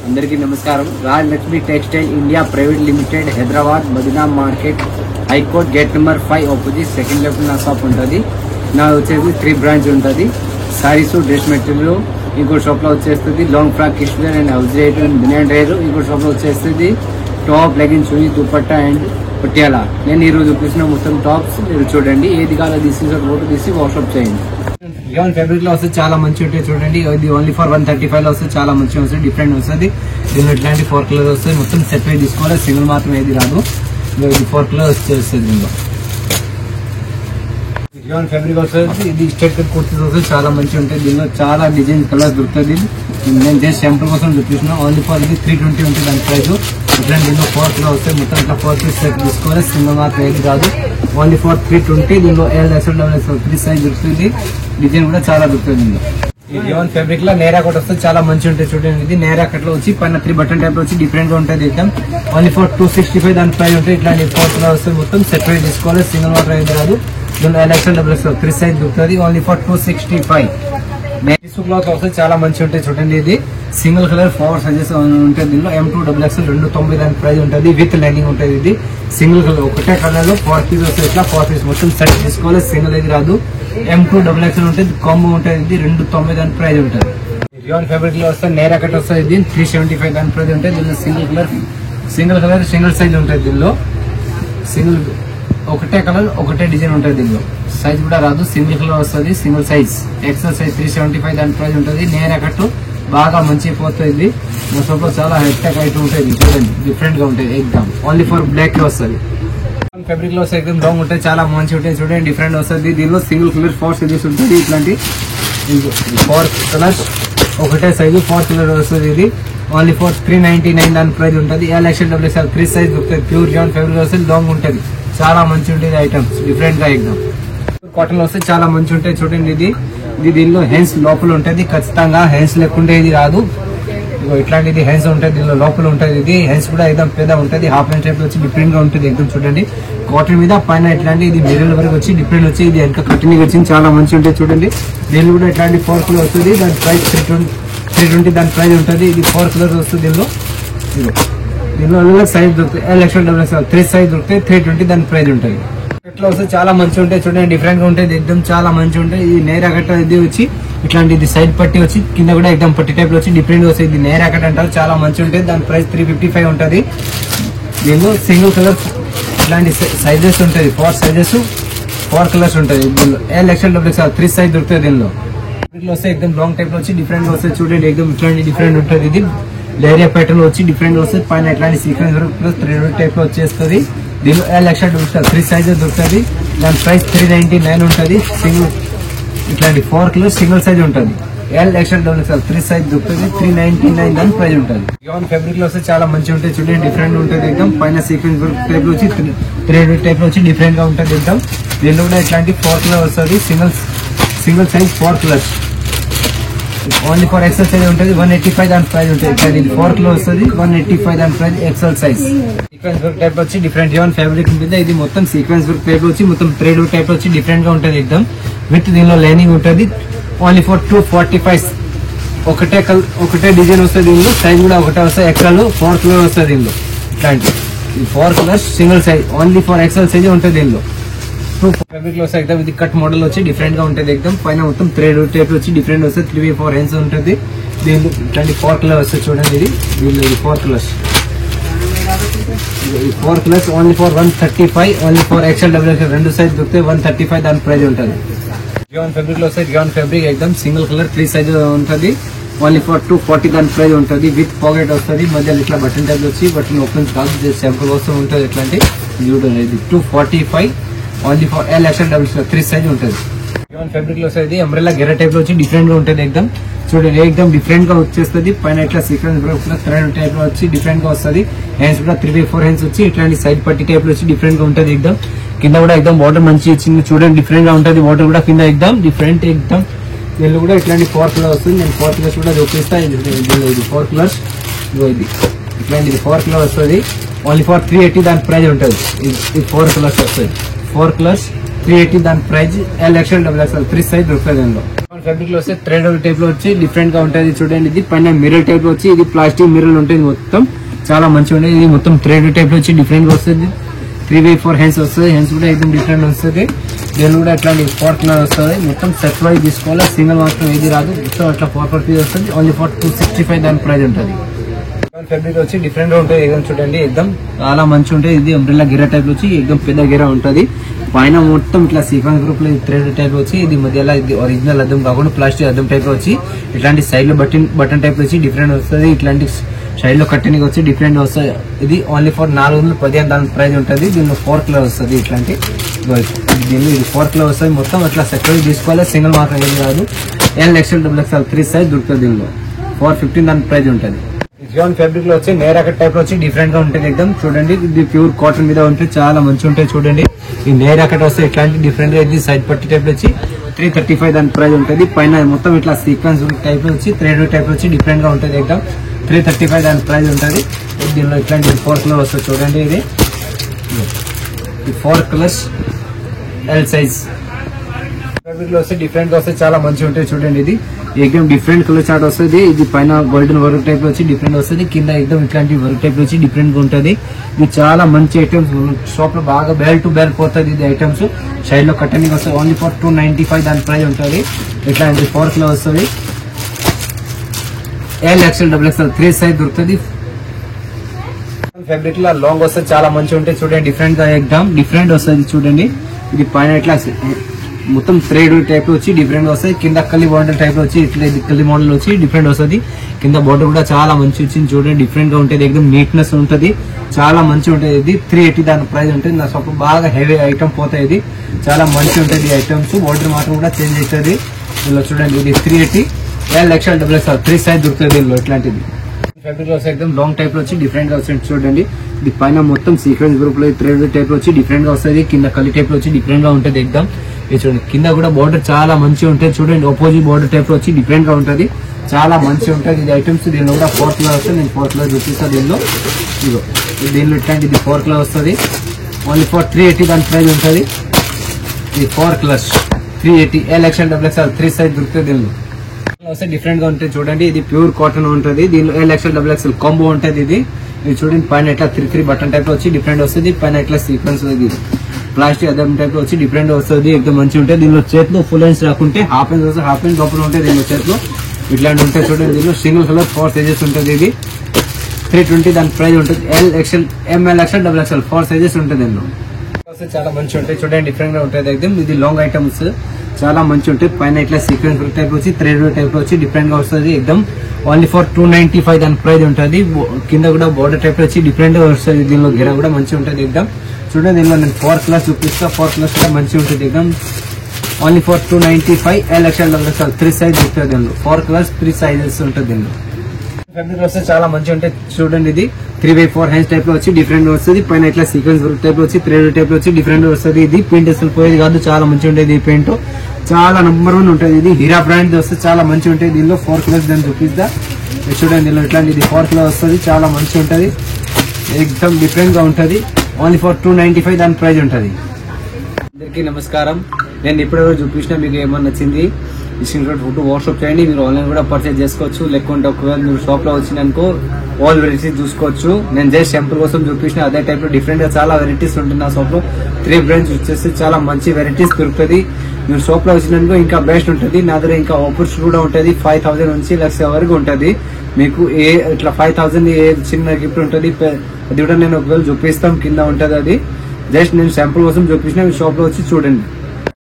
అందరికీ నమస్కారం. Rajalakshmi textile India private limited, Hyderabad, Madina market, high court gate number 5 opposite second left నా shop ఉంటుంది. నా వచ్చేసి 3 బ్రాంచ్ ఉంటుంది. Sarees, dress material. ఇంకో షాప్ లో వచ్చేస్తుంది లాంగ్ ఫ్రాక్, కిష్వేర్ అండ్ హౌస్ రేట్ అండ్ బినియన్ రేర్. ఇంకో షాప్ లో వచ్చేస్తుంది top, legging, chunni, dupatta and Patiala. నేను ఈ రోజు చూపించిన మొత్తం టాప్స్ మీరు చూడండి. ఏది కావాలో తీసి ఫోటో తీసి వాట్సాప్ చేయండి. రియాన్ ఫ్యాబ్రిక్ లో వస్తే చాలా మంచి ఉంటాయి చూడండి. ఇది ఓన్లీ ఫర్ 135 లో వస్తే చాలా మంచిగా వస్తుంది, డిఫరెంట్ వస్తుంది. దీనిలో ఇట్లాంటి 4 కలర్ వస్తాయి. మొత్తం సెపరేట్ తీసుకోవాలి, సింగిల్ మాత్రం ఏది రాదు. ఇది 4 కలర్ వస్తుంది. దీనిలో రియాన్ ఫ్యాబ్రిక్ వస్తుంది. ఇది స్ట్రెట్ కట్ కుర్తీస్ వస్తుంది, చాలా మంచిగా ఉంటాయి. దీనిలో చాలా డిజైన్ కలర్స్ దొరుకుతుంది. నేను జస్ట్ శాంపుల్ కోసం చూపిస్తున్నాను. ఓన్లీ ఫర్ ఇది 320 ఉంటుంది దాని ప్రైస్. ఇట్లాంటి దీనిలో 4 కలర్ వస్తాయి. మొత్తం ఇట్లా 4 పీస్ సెట్ తీసుకోవాలి, సింగిల్ మాత్రం ఏది రాదు. Only for 320. దీనిలో XL, XXL 3 సైజ్ దొరుకుతుంది. డిజైన్ కూడా చాలా దొరుకుతుంది. ఈ రియాన్ ఫ్యాబ్రిక్ లో నేరా కట్ వస్తే చాలా మంచి ఉంటుంది చూడండి. ఇది నేరా కట్ లో వచ్చి పైన 3 బటన్ టైప్ వచ్చి డిఫరెంట్ గా ఉంటుంది. ఇద్దాం ఓన్లీ ఫర్ 265 దాని ప్రైస్ ఉంటుంది. ఇట్లాంటి 4 కలర్ వస్తే మొత్తం సెపరేట్ తీసుకోవాలి, సింగిల్ మాత్రం ఏది రాదు. దీనిలో XL, XXL 3 సైజ్ దొరుకుతుంది. Only for 265. టిష్యూ క్లాత్ వస్తే చాలా మంచి ఉంటాయి చూడండి. ఇది సింగిల్ కలర్ 4 సైజెస్ ఉంటుంది. దీనిలో M2 XXL 290 దాని ప్రైస్ ఉంటుంది. విత్ లైనింగ్ ఉంటుంది. ఇది సింగిల్ కలర్ ఒకటే కలర్ లో 4 పీస్ వస్తాయి. ఇట్లా 4 పీస్ మొత్తం సెట్ తీసుకోవాలి, సింగిల్ ఏది రాదు. M2 XXL ఉంటుంది, కాంబో ఉంటుంది. ఇది 290 దాని ప్రైస్ ఉంటుంది. రియాన్ ఫ్యాబ్రిక్ లో వస్తే నేరా కట్ వస్తుంది. ఇది 375 దాని ప్రైస్ ఉంటుంది. దీనిలో సింగిల్ సైజ్ ఉంటుంది. దీనిలో సింగిల్ ఒకటే కలర్ ఒకటే డిజైన్ ఉంటుంది. దీనిలో సైజ్ కూడా రాదు, సింగిల్ కలర్ వస్తుంది, సింగిల్ సైజ్. XL సైజ్ 375 దాని ప్రైస్ ఉంటుంది. నేరా కట్ బాగా మంచి పోతుంది. మొత్తంలో చాలా హెక్టాక్ అయితే ఉంటుంది చూడండి, డిఫరెంట్ గా ఉంటుంది. ఎగ్జామ్ ఓన్లీ ఫర్ బ్లాక్ లో వస్తుంది. ఫ్యాబ్రిక్ లో వస్తే ఎగ్జామ్ లాంగ్ ఉంటాయి, చాలా మంచి ఉంటాయి చూడండి, డిఫరెంట్ వస్తుంది. దీనిలో సింగిల్ కలర్ 4 సైజెస్ ఉంటుంది. ఇట్లాంటి 4 కలర్స్ ఒకటే సైజు 4 కలర్ వస్తుంది. ఇది ఓన్లీ ఫర్ 399 దాని ప్రైస్ ఉంటుంది. XL, XXL 3 సైజ్ దొరుకుతుంది. ప్యూర్ రియాన్ ఫ్యాబ్రిక్ వస్తే లాంగ్ ఉంటుంది, చాలా మంచి ఉంటుంది ఐటమ్స్, డిఫరెంట్ గా ఎగ్జామ్. కాటన్ లో వస్తే చాలా మంచి ఉంటాయి చూడండి. ఇది దీనిలో హెన్స్ లోపల ఉంటుంది. ఖచ్చితంగా హెన్స్ లేకుంటే ఇది రాదు. ఇట్లాంటిది హెన్స్ ఉంటుంది, దీనిలో లోపల ఉంటుంది. ఇది హెన్స్ కూడా एकदम పెద్ద ఉంటుంది. హాఫ్ హ్యాండ్ టైప్ వచ్చి డిఫరెంట్ గా ఉంటుంది एकदम చూడండి. కాటన్ మీద పైన ఇట్లాంటి ఇది మిర్రర్ వరకు వచ్చి డిఫరెంట్ వచ్చి ఇది వెనక కటింగ్ వచ్చింది, చాలా మంచి ఉంటుంది చూడండి. దీనిలో కూడా ఇట్లాంటి 4 కలర్ వస్తుంది. దాని ప్రైస్ 320 దాని ప్రైస్ ఉంటుంది. ఇది 4 కలర్ వస్తుంది. దీనిలో సైజ్ దొరుకుతాయి. XL, XXL 3 సైజ్ దొరుకుతాయి. 320 దాని ప్రైస్ ఉంటుంది. ఇట్లా వస్తే చాలా మంచి ఉంటాయి చూడండి, డిఫరెంట్ గా ఉంటుంది. एकदम చాలా మంచి ఉంటాయి. ఈ నేరా కట్ ఇది వచ్చి ఇట్లాంటి ఇది సైడ్ పట్టి వచ్చి కింద కూడా एकदम పట్టి టైప్ లో వచ్చి డిఫరెంట్ వస్తుంది. ఇది నేరా కట్ అంటారు, చాలా మంచి ఉంటుంది. దాని ప్రైస్ 355 ఉంటుంది. దీనిలో సింగిల్ కలర్ ఇట్లాంటి సైజెస్ ఉంటుంది. 4 సైజెస్ 4 కలర్స్ ఉంటుంది. దీనిలో XL, XXL 3 సైజ్ దొరుకుతుంది. దీనిలో వస్తే एकदम లాంగ్ టైప్ లో వచ్చి డిఫరెంట్ గా వస్తుంది చూడండి. एकदम ఇట్లాంటి డిఫరెంట్ ఉంటుంది. ఇది లేరియా ప్యాటర్న్ వచ్చి డిఫరెంట్ వస్తుంది. పైన ఇట్లాంటి సీక్వెన్స్ ప్లస్ 3 టైప్ లో వచ్చేస్తుంది. దీనిలో XL, XXL 3 సైజెస్ దొరుకుతుంది. దాని ప్రైస్ 399 ఉంటుంది. సింగిల్ ఇట్లాంటి 4 కలర్ సింగిల్ సైజ్ ఉంటుంది. XL, XXL 3 సైజ్ దొరుకుతుంది. 399 దాని ప్రైస్ ఉంటుంది. రియాన్ ఫ్యాబ్రిక్ లో వస్తే చాలా మంచి ఉంటాయి చూడండి, డిఫరెంట్ ఉంటుంది. एकदम పైన సీక్వెన్స్ టైప్ లో వచ్చి 3 టైప్ లో వచ్చి డిఫరెంట్ గా ఉంటుంది. एकदम దీనిలో కూడా ఇట్లాంటి 4 కలర్ వస్తుంది. Single size 4 colours. Only for XL size ఉంటుంది. 185 దాని ప్రైస్ ఉంటుంది. 4 కలర్ వస్తుంది. 185 దాని price XL size. Sequence work type వచ్చి డిఫరెంట్ రియాన్ ఫ్యాబ్రిక్ మీద ఇది మొత్తం సీక్వెన్స్ వర్క్ టైప్ వచ్చి మొత్తం థ్రెడ్ టైప్ వచ్చి డిఫరెంట్ గా ఉంటుంది. एकदम విత్ దీనిలో లైనింగ్ ఉంటుంది. Only for 245. ఒకటే డిజైన్ వస్తుంది. దీనిలో సైజ్ కూడా ఒకటే వస్తుంది. XL 4 కలర్ వస్తుంది. దీనిలో ఇట్లాంటి 4 colours single size. Only for XL size ఉంటుంది. దీనిలో ఫ్యాబ్రిక్ లో వస్తే एकदम ఇది కట్ మోడల్ వచ్చి డిఫరెంట్ గా ఉంటుంది. एकदम పైన మొత్తం థ్రెడ్ టైప్ వచ్చి డిఫరెంట్ వస్తుంది. 3/4 హ్యాండ్స్ ఉంటుంది. దీనిలో ఇట్లాంటి 4 కలర్ వస్తుంది చూడండి. దీనిలో 4 colours 4 colours only for 135. Only for XL, XXL 2 size దొరుకుతాయి. 135 దాని ప్రైస్ ఉంటుంది. రియాన్ ఫ్యాబ్రిక్ లో వస్తే రియాన్ ఫ్యాబ్రిక్ एकदम సింగిల్ కలర్ 3 సైజ్ ఉంటుంది. ఓన్లీ ఫర్ 240 దాని ప్రైస్ ఉంటుంది. విత్ పాకెట్ వస్తుంది. మధ్యలో ఇట్లా బటన్ టైప్ వచ్చి బటన్ ఓపెన్ కాదు, శాంపుల్ వస్తూ ఉంటుంది. ఇట్లాంటి చూడండి 245. Only for XL, XXL 3 size ఉంటుంది. రియాన్ ఫ్యాబ్రిక్ లో వస్తే అంబ్రెల్లా గెర టైప్ లో వచ్చి డిఫరెంట్ గా ఉంటుంది. एकदम చూడండి एकदम డిఫరెంట్ గా వచ్చేస్తుంది. పైన ఇట్లా సీక్వెన్స్ థ్రెడ్ టైప్ లో వచ్చి డిఫరెంట్ గా వస్తుంది. హ్యాండ్స్ కూడా 3/4 హ్యాండ్స్ వచ్చి ఇట్లాంటి సైడ్ పట్టి టైప్ లో వచ్చి డిఫరెంట్ గా ఉంటుంది. एकदम కింద కూడా एकदम వాటర్ మంచి ఇచ్చింది చూడండి, డిఫరెంట్ గా ఉంటుంది. వాటర్ కూడా కింద एकदम డిఫరెంట్. एकदम దీనిలో కూడా ఇట్లాంటి 4 కలర్ వస్తుంది. నేను 4 కలర్స్ కూడా చూపిస్తాను. ఇది 4 కలర్స్. ఇది ఇట్లాంటి 4 కలర్ వస్తుంది. ఓన్లీ ఫర్ 380 దాని ప్రైస్ ఉంటుంది. ఇది 4 కలర్స్ వస్తుంది. 4 కలర్స్ 380 దాని ప్రైస్. XL, XXL 3 సైజ్ దొరుకుతుంది. దీనిలో ఫ్యాబ్రిక్ లో వస్తే థ్రెడ్ టైప్ లో వచ్చి డిఫరెంట్ గా ఉంటుంది చూడండి. ఇది పైన మిర్రర్ టైప్ లో వచ్చి ఇది ప్లాస్టిక్ మిర్రర్ ఉంటుంది మొత్తం చాలా మంచిగా ఉంటుంది. ఇది మొత్తం థ్రెడ్ టైప్ లో వచ్చి డిఫరెంట్ గా వస్తుంది. 3x4 హ్యాండ్స్ వస్తుంది. హ్యాండ్స్ కూడా एकदम డిఫరెంట్ వస్తుంది. దీని కూడా అట్లాంటి 4 కలర్ వస్తుంది. మొత్తం సెట్ వైజ్ తీసుకోవాలి, సింగిల్ మాత్రం ఏది రాదు. మొత్తం అట్లా 4 పీస్ వస్తుంది. ఓన్లీ ఫర్ 265 దాని ప్రైస్ ఉంటుంది. ఫ్యాబ్రిక్ వచ్చి డిఫరెంట్ గా ఉంటుంది. एकदम చూడండి एकदम చాలా మంచిగా ఉంటుంది. ఇది అంబ్రెల్లా గిరా టైప్ లో వచ్చి एकदम పెద్ద గిరా ఉంటుంది. పైన మొత్తం ఇట్లా సీక్వెన్స్ గ్రూప్ లో థ్రెడ్ టైప్ వచ్చి ఇది మధ్యలో ఇది ఒరిజినల్ అద్దం కాకుండా ప్లాస్టిక్ అద్దం టైప్ లో వచ్చి ఇట్లాంటి సైడ్ లో బటన్ టైప్ వచ్చి డిఫరెంట్ వస్తుంది. ఇట్లాంటి సైడ్ లో కట్టింగ్ వచ్చి డిఫరెంట్ వస్తుంది. ఇది ఓన్లీ ఫర్ 415 దాని ప్రైస్ ఉంటుంది. దీనిలో 4 కలర్ వస్తుంది. ఇట్లాంటి దీనిలో ఇది 4 కలర్ వస్తుంది. మొత్తం అట్లా సెక్టర్ తీసుకోవాలి, సింగిల్ మాత్రం ఏది కాదు. XL XXL 3 సైజ్ దొరుకుతుంది. దీనిలో 415 దాని ప్రైస్ ఉంటుంది. జియాన్ ఫ్యాబ్రిక్ లో వచ్చి నేరాక టైప్ లో వచ్చి డిఫరెంట్ గా ఉంటుంది. एकदम చూడండి ఇది ప్యూర్ కాటన్ మీద ఉంటుంది, చాలా మంచిగా ఉంటుంది. చూడండి ఈ నేరాకట్ వస్తే ఇట్లాంటి డిఫరెంట్ గా ఇది సైడ్ పట్టి టైప్ వచ్చి 335 దాని ప్రైస్ ఉంటుంది. పైన మొత్తం ఇట్లా సీక్వెన్స్ టైప్ వచ్చి థ్రెడ్ టైప్ వచ్చి డిఫరెంట్ గా ఉంటుంది. एकदम 335 దాని ప్రైస్ ఉంటుంది. దీనిలో ఇట్లాంటి 4 కలర్ వస్తుంది. చూడండి ఇది 4 కలర్స్ ఎల్ సైజ్ ఫ్యాబ్రిక్ లో వస్తే డిఫరెంట్ గా వస్తే చాలా మంచిగా ఉంటుంది. చూడండి ఇది एकदम డిఫరెంట్ కలర్ చార్ట్ వస్తుంది. ఇది పైన గోల్డెన్ వర్క్ టైప్ వచ్చి డిఫరెంట్ వస్తుంది. కింద एकदम ఇట్లాంటి వర్క్ టైప్ వచ్చి డిఫరెంట్ గా ఉంటుంది. ఇది చాలా మంచి ఐటమ్స్ షాప్ లో బాగా బెల్ టు బెల్ పోతుంది. ఇది ఐటమ్స్ సైడ్ లో కట్టనింగ్ వస్తుంది. ఓన్లీ ఫర్ 295 దాని ప్రైస్ ఉంటుంది. ఇట్లాంటి 4 కలర్ వస్తుంది. XL XXL 3 సైజ్ దొరుకుతుంది. ఫ్యాబ్రిక్ లో లాంగ్ వస్తే చాలా మంచిగా ఉంటాయి. చూడండి డిఫరెంట్ గా एकदम డిఫరెంట్ వస్తుంది. చూడండి ఇది పైన ఇట్లా మొత్తం థ్రెడ్ టైప్ వచ్చి డిఫరెంట్ వస్తుంది. కింద కల్లి మోడల్ టైప్ వచ్చి ఇట్లా కల్లి మోడల్ వచ్చి డిఫరెంట్ వస్తుంది. కింద బోర్డర్ కూడా చాలా మంచి వచ్చింది. చూడండి డిఫరెంట్ గా ఉంటుంది. एकदम నీట్నెస్ ఉంటుంది, చాలా మంచిగా ఉంటుంది. ఇది 380 దాని ప్రైస్ ఉంటుంది. నా షాప్ బాగా హెవీ ఐటమ్ పోతాయి. ఇది చాలా మంచిగా ఉంటుంది. ఈ ఐటమ్స్ బోర్డర్ మాత్రం కూడా చేంజ్ అవుతుంది. దీనిలో చూడండి ఇది 380 XL XXL 3 సైజ్ దొరుకుతుంది. దీనిలో ఇట్లాంటిది ఫ్యాబ్రిక్ లో एकदम లాంగ్ టైప్ లో వచ్చి డిఫరెంట్ గా వస్తుంది. చూడండి ఇది పైన మొత్తం సీక్వెన్స్ గ్రూప్ లో థ్రెడ్ టైప్ వచ్చి డిఫరెంట్ గా వస్తుంది. కింద కల్లి టైప్ లో వచ్చి డిఫరెంట్ గా ఉంటుంది. एकदम ఇది చూడండి కింద కూడా బోర్డర్ చాలా మంచిగా ఉంటుంది. చూడండి ఆపోజిట్ బోర్డర్ టైప్ లో వచ్చి డిఫరెంట్ గా ఉంటుంది, చాలా మంచిగా ఉంటుంది. ఇది ఐటమ్స్ దీనిలో కూడా 4 కలర్ వస్తుంది. నేను 4 కలర్ చూపిస్తాను. దీనిలో దీనిలో ఇట్లాంటి ఇది 4 కలర్ వస్తుంది. ఓన్లీ ఫర్ 380 దాని ప్రైస్ ఉంటుంది. ఇది 4 కలర్స్ 380 XL XXL 3 సైజ్ దొరుకుతుంది. దీనిలో వస్తే డిఫరెంట్ గా ఉంటుంది. చూడండి ఇది ప్యూర్ కాటన్ ఉంటుంది. దీనిలో XL XXL కాంబో ఉంటుంది. ఇది చూడండి పైన ఇట్లా 3 బటన్ టైప్ లో వచ్చి డిఫరెంట్ వస్తుంది. పైన ఇట్లా సీక్వెన్స్ ప్లాస్టిక్ అదం టైప్ లో వచ్చి డిఫరెంట్ వస్తుంది. एकदम మంచిగా ఉంటుంది. దీనిలో చేతిలో ఫుల్ హ్యాండ్స్ రాకుంటే హాఫ్ హ్యాండ్స్ వస్తే హాఫ్ హ్యాండ్ లోపల ఉంటాయి. దీనిలో చేతిలో ఇట్లాంటి ఉంటాయి. చూడండి దీనిలో సింగిల్ కలర్ 4 సైజెస్ ఉంటుంది. ఇది 320 దాని ప్రైస్ ఉంటుంది. XL ML XL XXL 4 sizes ఉంటుంది. దీనిలో చాలా మంచిగా ఉంటాయి. చూడండి డిఫరెంట్ గా ఉంటుంది. एकदम ఇది లాంగ్ ఐటమ్స్ చాలా మంచి ఉంటాయి. పైన ఇట్లా సీక్వెన్స్ టైప్ వచ్చి థ్రెడ్ టైప్ వచ్చి డిఫరెంట్ గా వస్తుంది. एकदम ఓన్లీ ఫర్ 295 దాని ప్రైస్ ఉంటుంది. కింద కూడా బోర్డర్ టైప్ వచ్చి డిఫరెంట్ గా వస్తుంది. దీనిలో గిరా కూడా మంచిగా ఉంటుంది. एकदम చూడండి దీనిలో నేను 4 కలర్స్ చూపిస్తా. 4 కలర్స్ కూడా మంచిగా ఉంటుంది. एकदम only for 295 XL XXL 3 size దొరుకుతుంది. దీనిలో 4 కలర్స్ 3 సైజెస్ ఉంటుంది. దీనిలో ఫ్యాబ్రిక్ వస్తే చాలా మంచిగా ఉంటాయి. చూడండి ఇది 3x4 హ్యాండ్స్ టైప్ లో వచ్చి డిఫరెంట్ వస్తుంది. పైన ఇట్లా సీక్వెన్స్ టైప్ వచ్చి థ్రెడ్ టైప్ వచ్చి డిఫరెంట్ వస్తుంది. ఇది పెయింట్ అసలు పోయేది కాదు, చాలా మంచిగా ఉంటుంది. ఈ పెయింట్ చాలా నంబర్ 1 ఉంటుంది. ఇది హీరా బ్రాండ్ వస్తే చాలా మంచిగా ఉంటుంది. దీనిలో 4 కలర్స్ దాన్ని చూపిస్తా. చూడండి దీనిలో ఇట్లాంటి ఇది 4 కలర్ వస్తుంది. చాలా మంచిగా ఉంటుంది. एकदम డిఫరెంట్ గా ఉంటుంది. ఓన్లీ ఫర్ 295 దాని ప్రైస్ ఉంటుంది. అందరికీ నమస్కారం. నేను ఇప్పటివరకు చూపించిన మీకు ఏమన్నా నచ్చింది ఫోటో వాట్సాప్ చేయండి. మీరు ఆన్లైన్ కూడా పర్చేజ్ చేసుకోవచ్చు. లేకుంటే ఒకవేళ మీరు షాప్ లో వచ్చినాకో ఆల్ వెరైటీస్ చూసుకోవచ్చు. నేను జస్ట్ శాంపుల్ కోసం చూపించిన అదే టైప్ లో డిఫరెంట్ గా చాలా వెరైటీస్ ఉంటుంది. నా షాప్ లో 3 బ్రాండ్స్ వచ్చేసి చాలా మంచి వెరైటీస్ దొరుకుతుంది. మీరు షాప్ లో వచ్చినాకో ఇంకా బెస్ట్ ఉంటుంది. నా దగ్గర ఇంకా ఆఫర్స్ కూడా ఉంటుంది. 5000 నుంచి 1,00,000 వరకు ఉంటుంది. మీకు ఇట్లా 5000 ఏ చిన్న గిఫ్ట్ ఉంటుంది. అది కూడా నేను ఒకవేళ చూపిస్తాం, కింద ఉంటుంది. అది జస్ట్ నేను శాంపుల్ కోసం చూపించిన షాప్ లో వచ్చి చూడండి.